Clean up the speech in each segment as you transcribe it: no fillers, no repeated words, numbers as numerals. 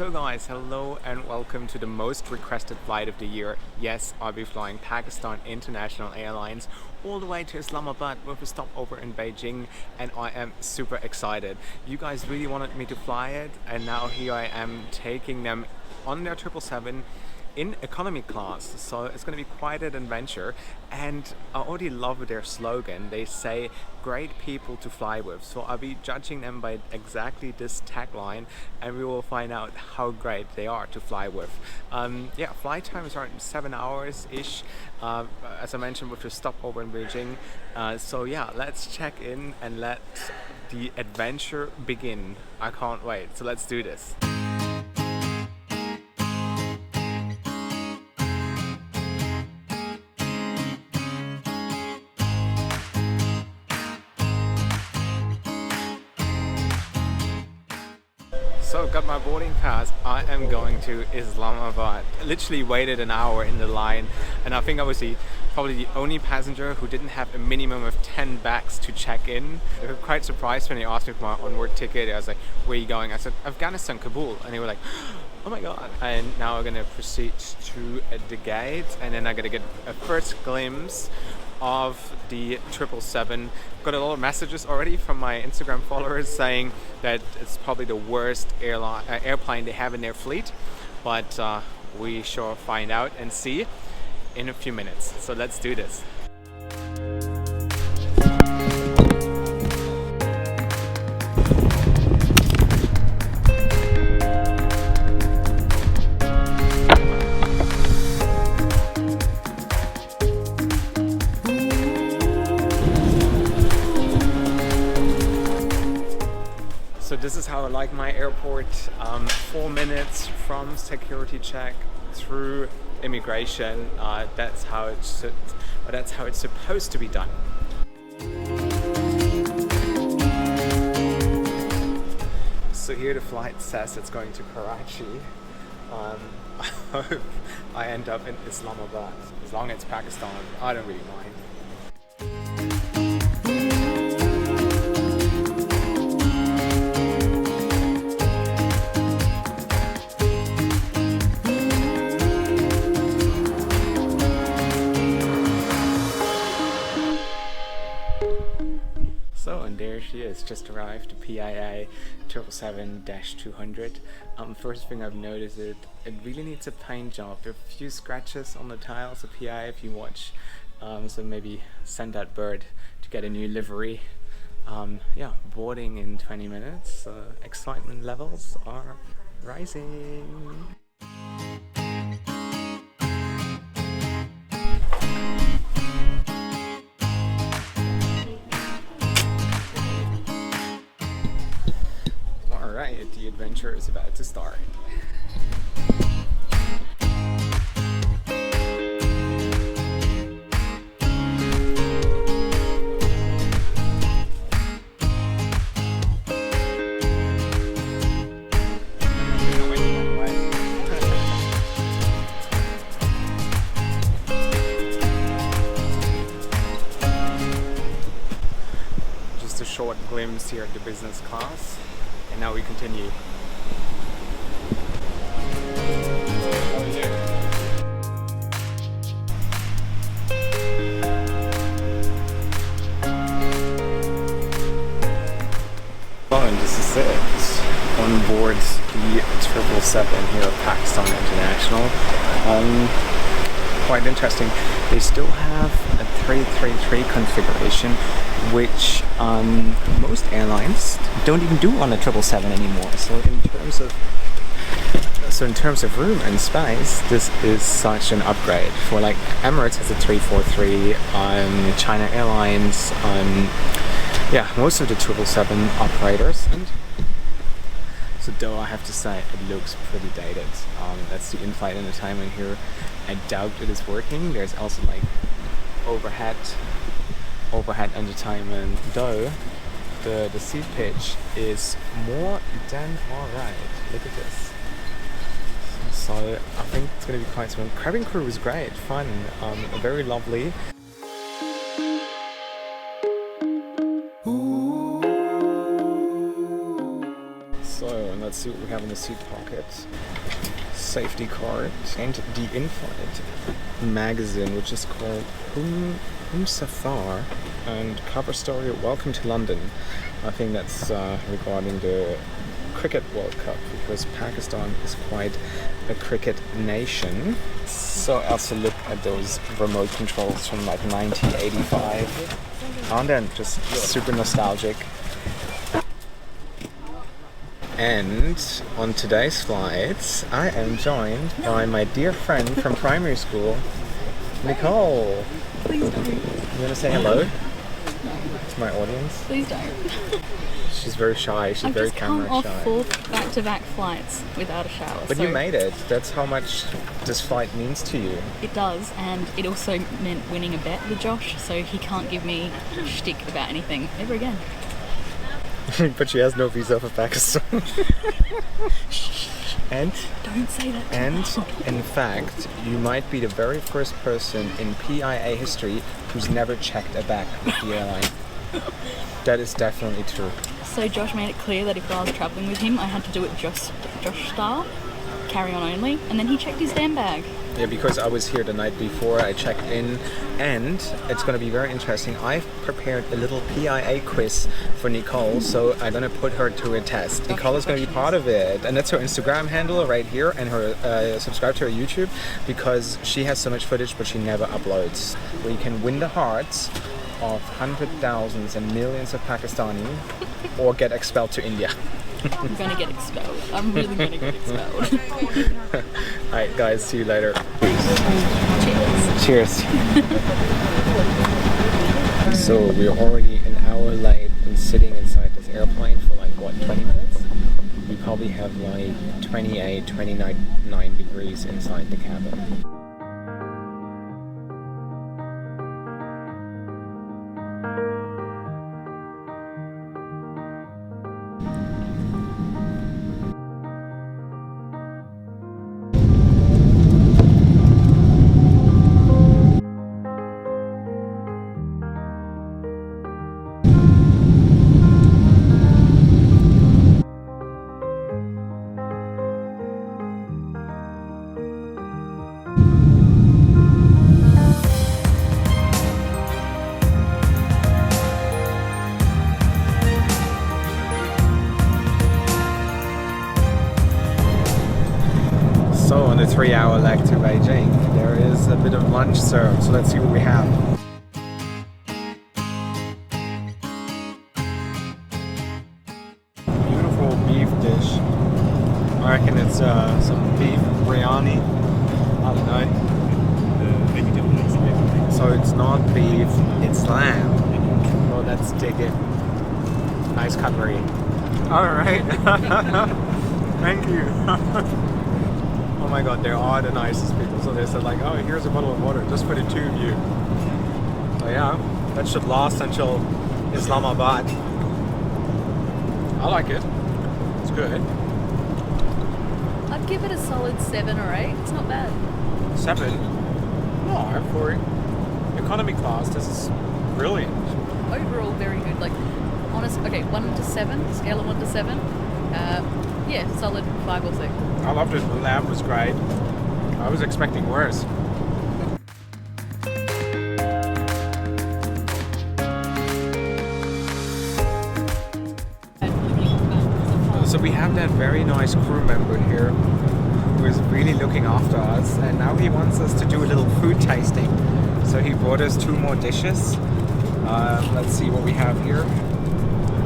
So guys, hello and welcome to the most requested flight of the year. Yes, I'll be flying Pakistan International Airlines all the way to Islamabad with a stopover in Beijing, and I am super excited. You guys really wanted me to fly it, and now here I am taking them on their 777 in economy class, so it's going to be quite an adventure. And I already love their slogan. They say great people to fly with, so I'll be judging them by exactly this tagline, and we will find out how great they are to fly with. Yeah, flight time is around 7 hours ish, as I mentioned, with the stopover in Beijing. So yeah, let's check in and let the adventure begin. I can't wait, so let's do this. So got my boarding pass. I am going to Islamabad. I literally waited an hour in the line, and I think I was probably the only passenger who didn't have a minimum of 10 bags to check in. They were quite surprised when they asked me for my onward ticket. I was like, where are you going? I said, Afghanistan, Kabul. And they were like, oh my god. And now we're gonna proceed to the gate, and then I'm gonna get a first glimpse of the 777. Got a lot of messages already from my Instagram followers saying that it's probably the worst airplane they have in their fleet, but we sure find out and see in a few minutes. So let's do this. So this is how I like my airport. 4 minutes from security check through immigration. That's how it's supposed to be done. So here the flight says it's going to Karachi. I hope I end up in Islamabad. As long as it's Pakistan, I don't really mind. So, and there she is, just arrived, the PIA 777-200. First thing I've noticed is it really needs a paint job. There are a few scratches on the tiles of PIA if you watch, so maybe send that bird to get a new livery. Yeah, boarding in 20 minutes, excitement levels are rising. Alright, the adventure is about to start. Just a short glimpse here at the business class. And now we continue. Well, and this is it. On board the 777 here at Pakistan International. Quite interesting. They still have a 333 configuration, which most airlines don't even do on a 777 anymore. So in terms of room and space, this is such an upgrade. For like Emirates has a 343, China Airlines, yeah, most of the 777 operators. And so though I have to say it looks pretty dated. That's the in-flight entertainment here. I doubt it is working. There's also like overhead entertainment, though the seat pitch is more than alright. Look at this. So I think it's going to be quite smooth. Cabin crew was great, fun, very lovely. see what we have in the seat pocket. Safety card and the in-flight magazine, which is called Safar, and cover story, Welcome to London. I think that's regarding the Cricket World Cup, because Pakistan is quite a cricket nation. So also look at those remote controls from like 1985. And then just super nostalgic. And on today's flights, I am joined by my dear friend from primary school, Nicole. Please don't. You want to say hello to my audience? Please don't. She's very shy. She's very camera shy. I've just come off 4 back-to-back flights without a shower. But so you made it. That's how much this flight means to you. It does, and it also meant winning a bet with Josh, so he can't give me shtick about anything ever again. But she has no visa for Pakistan. And don't say that. And in fact, you might be the very first person in PIA history who's never checked a bag with the airline. That is definitely true. So Josh made it clear that if I was travelling with him, I had to do it Josh style, carry on only, and then he checked his damn bag. Yeah, because I was here the night before, I checked in, and it's going to be very interesting. I've prepared a little PIA quiz for Nicole, so I'm going to put her to a test. Nicole is going to be part of it, and that's her Instagram handle right here, and her subscribe to her YouTube, because she has so much footage, but she never uploads. Where you can win the hearts of hundreds, thousands, and millions of Pakistani, or get expelled to India. I'm gonna get expelled. I'm really gonna get expelled. Alright guys, see you later. Cheers. Cheers. So we're already an hour late and sitting inside this airplane for like what, 20 minutes? We probably have like 28, 29 degrees inside the cabin. So on the 3-hour leg to Beijing, there is a bit of lunch served, so let's see what we have. Beautiful beef dish. I reckon it's some beef biryani. I don't know. So it's not beef, it's lamb. Well, let's dig in. Nice cutlery. Alright. Thank you. Oh my god, they are the nicest people. So they said like, oh, here's a bottle of water just for the two of you. So yeah, that should last until Islamabad. I like it. It's good. I'd give it a solid 7 or 8. It's not bad. 7? No, for economy class, this is brilliant. Overall, very good. Like, honest. Okay, 1 to 7, scale of 1 to 7. Yeah, solid 5 or 6. I loved it. The lamb was great. I was expecting worse. So we have that very nice crew member here who is really looking after us, and now he wants us to do a little food tasting. So he brought us 2 more dishes. Let's see what we have here.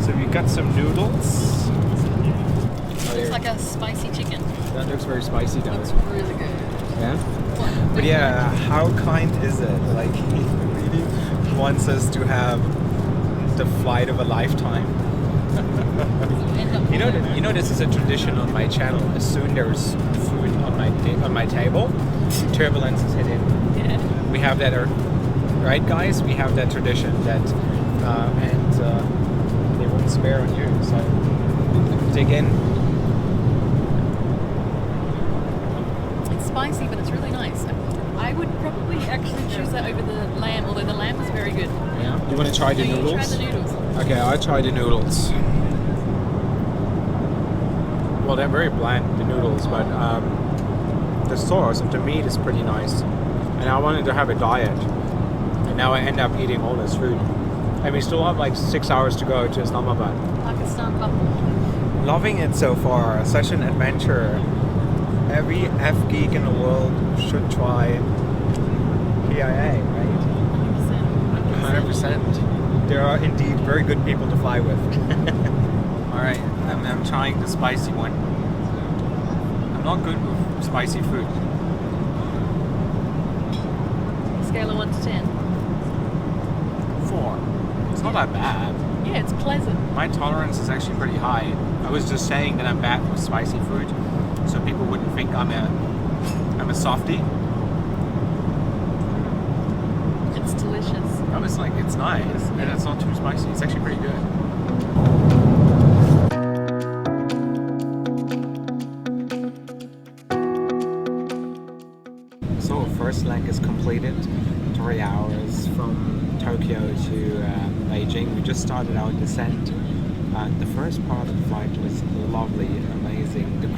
So we got some noodles. Looks like a spicy chicken. That looks very spicy, doesn't it? Looks really good. Yeah? But yeah, how kind is it? Like, he really wants us to have the flight of a lifetime. You know, this is a tradition on my channel. As soon there's food on my table, turbulence is hitting. Yeah. We have that, right, guys? We have that tradition that, and they won't spare on you. So dig in. It's spicy, but it's really nice. I would probably actually choose that over the lamb, although the lamb was very good. Yeah. You want to try the noodles? Try the noodles. Okay, I'll try the noodles. Well, they're very bland, the noodles, but the sauce of the meat is pretty nice. And I wanted to have a diet, and now I end up eating all this food. And we still have like 6 hours to go to Islamabad. Pakistan couple. Loving it so far. Such an adventure. Every F-geek in the world should try PIA, right? 100%. There are indeed very good people to fly with. Alright, I'm trying the spicy one. I'm not good with spicy food. Scale of 1 to 10. 4. It's not that bad. Yeah, it's pleasant. My tolerance is actually pretty high. I was just saying that I'm bad with spicy food, so people wouldn't think I'm a softie. It's delicious. I was like, it's nice, and it's not too spicy. It's actually pretty good. So first leg is completed. 3 hours from Tokyo to Beijing. We just started our descent. The first part of the flight was lovely, amazing. The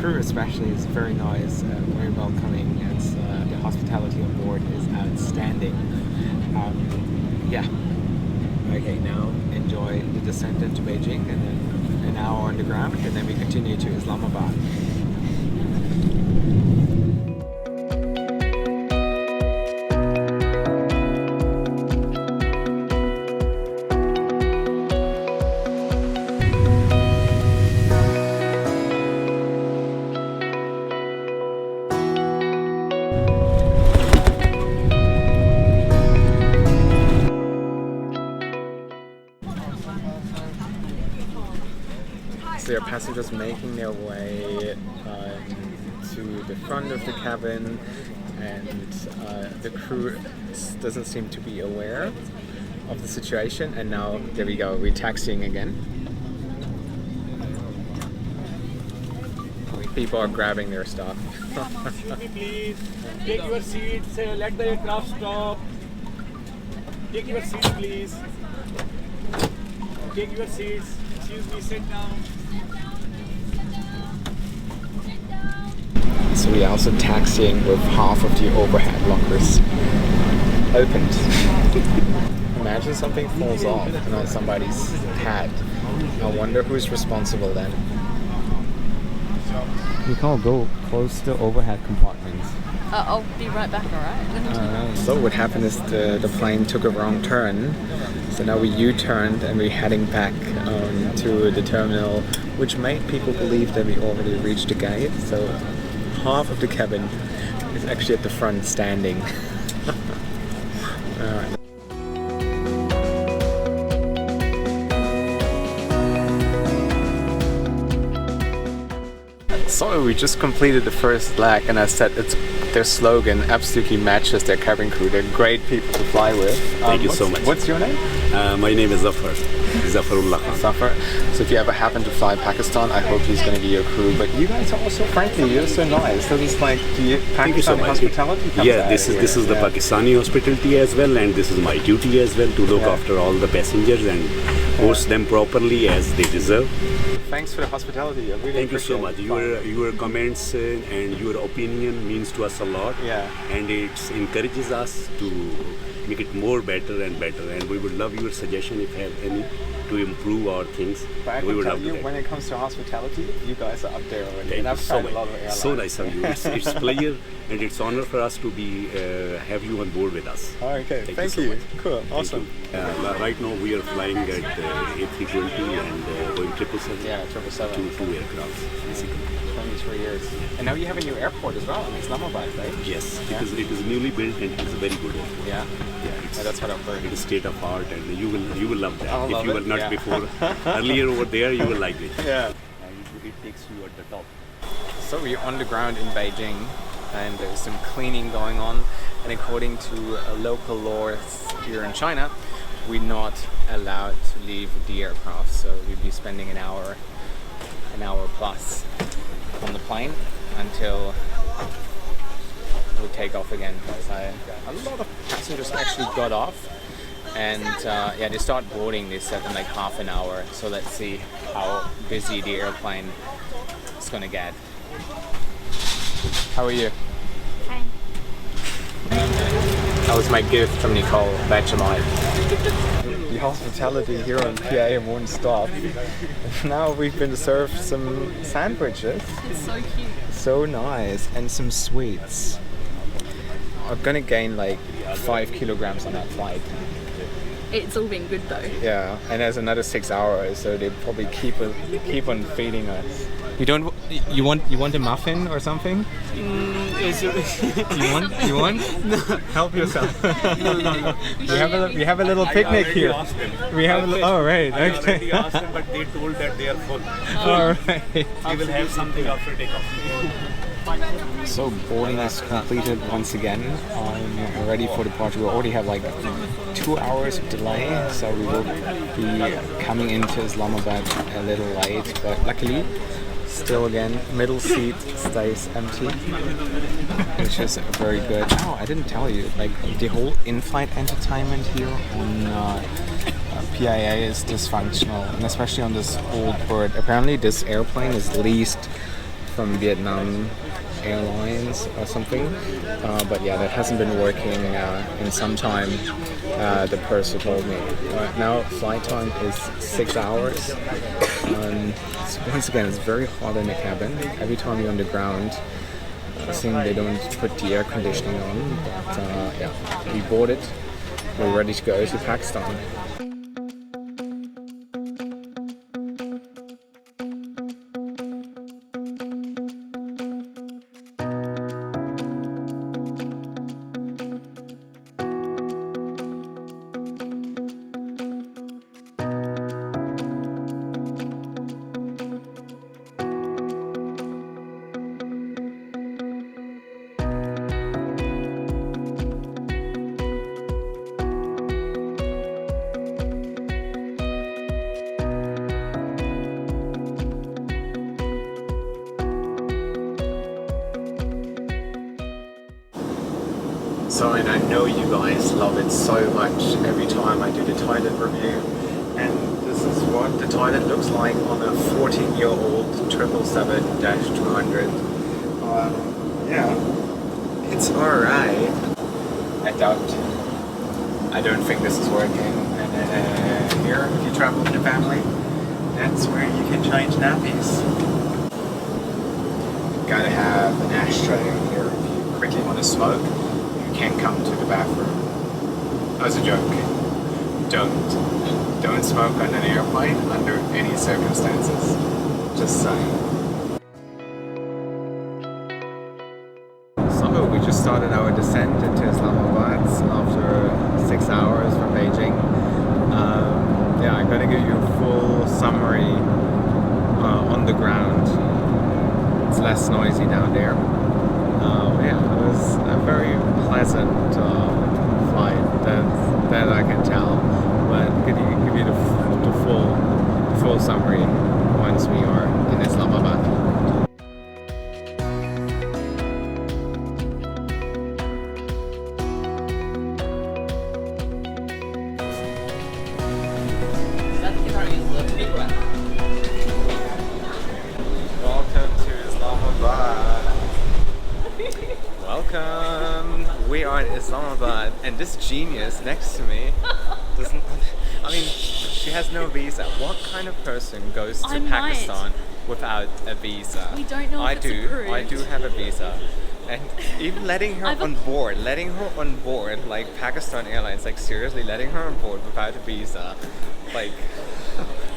crew especially is very nice, very welcoming. It's the hospitality on board is outstanding. Yeah. Okay, now enjoy the descent into Beijing, and then an hour on the ground, and then we continue to Islamabad. So there are passengers making their way to the front of the cabin, and the crew doesn't seem to be aware of the situation. And now, there we go, we're taxiing again. People are grabbing their stuff. Please take your seats. Let the aircraft stop. Take your seats, please. Take your seats. Excuse me, sit down. So we're also taxiing with half of the overhead lockers opened. Imagine something falls off on somebody's head. I wonder who's responsible then. You can't go close to overhead compartments. I'll be right back, alright? So what happened is the plane took a wrong turn. So now we U-turned and we're heading back to the terminal, which made people believe that we already reached the gate. So half of the cabin is actually at the front standing. Alright. So we just completed the first leg, and I said their slogan absolutely matches their cabin crew. They're great people to fly with. Thank you so much. What's your name? My name is Zafar. Zafarullah. Zafar. So if you ever happen to fly Pakistan, I hope he's going to be your crew. But you guys are also friendly. You're so nice. So it's like the Pakistani hospitality comes Yeah, out this of is the here. Pakistani hospitality as well, and this is my duty as well to look after all the passengers and host them properly as they deserve. Thanks for the hospitality. I really Thank you so much. appreciate it. Your comments and your opinion means to us a lot. Yeah. And it encourages us to make it more better and better. And we would love your suggestion if you have any to improve our things. But I we can would tell love you, that. when it comes to hospitality, you guys are up there already. Thank And you I've so tried much. a lot of airlines. So nice of you. It's a pleasure and it's honor for us to be have you on board with us. Oh, okay, thank so you. much. Cool, Thank awesome. you. Right now we are flying at A320 and Boeing 777. Yeah, 777. Two aircrafts, basically. 23 years. And now you have a new airport as well in Islamabad, right? Yes, Yeah. because it is newly built and it is very good. Yeah. Yeah, Yeah, that's what I've heard. it is state of art and you will love that. I'll if love you it, were not yeah. before earlier over there, you will like it. Yeah. And it takes you at the top. So we're on the ground in Beijing, and there's some cleaning going on. And according to local laws here in China, we're not allowed to leave the aircraft. So we'll be spending an hour plus on the plane until we take off again. So a lot of passengers actually got off, and yeah, they start boarding. They said in like half an hour. So let's see how busy the airplane is gonna get. How are you? Fine. That was my gift from Nicole, Vegemite. The hospitality here on PA won't stop. Now we've been served some sandwiches. It's so cute. So nice. And some sweets. I'm gonna gain like 5 kilograms on that flight. It's all been good though. Yeah, and there's another 6 hours, so they probably keep on feeding us. You want a muffin or something? You want? No. Help yourself. No. We have a little picnic here. We have oh right, I okay. already asked them, but they told that they are full. All right. We will have something after takeoff. So boarding is completed once again. I'm ready for departure. We already have like 2 hours of delay, so we will be coming into Islamabad a little late, but luckily still again middle seat stays empty, which is very good. Oh, I didn't tell you, like the whole in-flight entertainment here on PIA is dysfunctional, and especially on this old bird. Apparently this airplane is leased from Vietnam Airlines or something, but yeah, that hasn't been working in some time, the purser told me. Now flight time is 6 hours. Once again, it's very hot in the cabin. Every time you're on the ground, it seems they don't put the air conditioning on, but yeah, we boarded. We're ready to go to Pakistan. So, and I know you guys love it so much every time I do the toilet review, and this is what the toilet looks like on a 14-year-old 777-200. Yeah, it's alright. I don't think this is working. And here, if you travel with the family, that's where you can change nappies. Gotta have an ashtray here if you quickly want to smoke. Can't come to the bathroom. That was a joke. Don't smoke on an airplane under any circumstances. Just saying. So we just started our descent into Islamabad after 6 hours from Beijing. Yeah, I'm gonna give you a full summary on the ground. It's less noisy down there. Yeah, it was a very pleasant flight, that I can tell, but give you the full summary once we are in Islamabad. Welcome to Islamabad. Welcome! We are in Islamabad, and this genius next to me doesn't. I mean, she has no visa. What kind of person goes to Pakistan without a visa? We don't know if it's approved. I do have a visa. And even letting her on board, like Pakistan Airlines, like seriously letting her on board without a visa, like.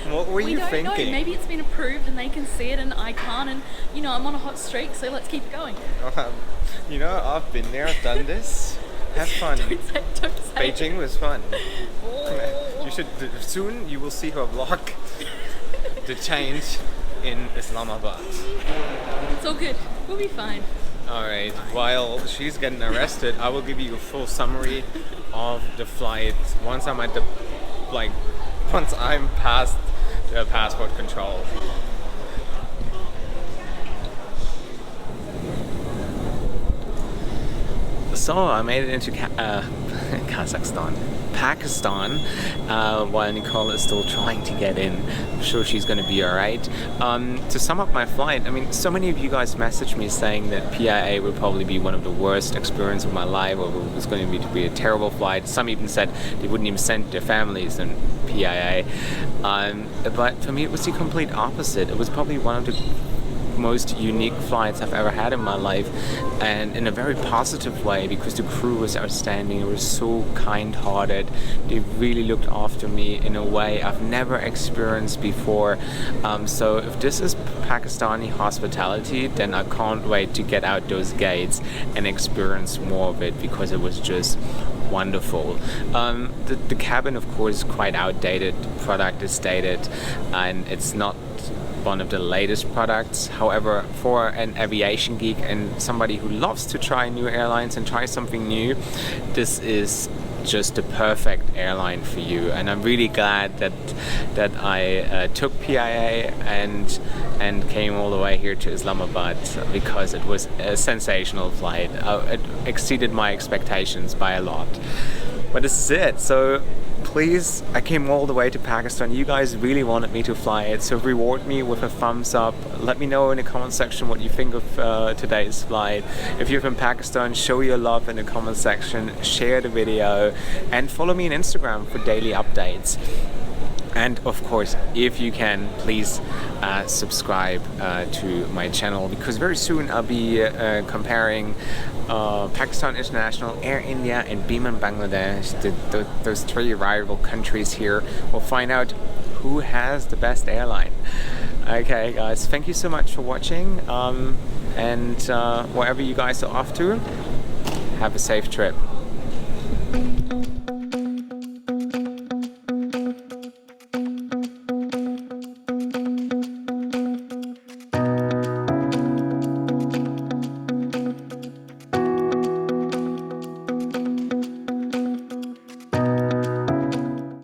What were you thinking? We don't know. Maybe it's been approved and they can see it and I can't, and you know, I'm on a hot streak, so let's keep going. You know, I've been there, I've done this. Have fun. Don't say Beijing was fun. Oh. You should soon. You will see her vlog. The change in Islamabad. It's all good. We'll be fine. All right. While she's getting arrested, I will give you a full summary of the flight once I'm at the once I'm past the passport control. So I made it into Kazakhstan, Pakistan, while Nicole is still trying to get in. I'm sure she's going to be alright. To sum up my flight, I mean, so many of you guys messaged me saying that PIA would probably be one of the worst experiences of my life, or it was going to be a terrible flight. Some even said they wouldn't even send their families in PIA. But for me, it was the complete opposite. It was probably one of the most unique flights I've ever had in my life, and in a very positive way, because the crew was outstanding. It was so kind-hearted. They really looked after me in a way I've never experienced before. So if this is Pakistani hospitality, then I can't wait to get out those gates and experience more of it, because it was just wonderful. The cabin, of course, is quite outdated. The product is dated, and it's not one of the latest products. However, for an aviation geek and somebody who loves to try new airlines and try something new, this is just the perfect airline for you. And I'm really glad that I took PIA and came all the way here to Islamabad, because it was a sensational flight. It exceeded my expectations by a lot. But this is it. So please, I came all the way to Pakistan. You guys really wanted me to fly it, so reward me with a thumbs up. Let me know in the comment section what you think of today's flight. If you're from Pakistan, show your love in the comment section, share the video, and follow me on Instagram for daily updates. And of course, if you can, please subscribe to my channel, because very soon I'll be comparing Pakistan International, Air India, and Biman Bangladesh, those three rival countries here. We'll find out who has the best airline. Okay guys, thank you so much for watching, and wherever you guys are off to, have a safe trip.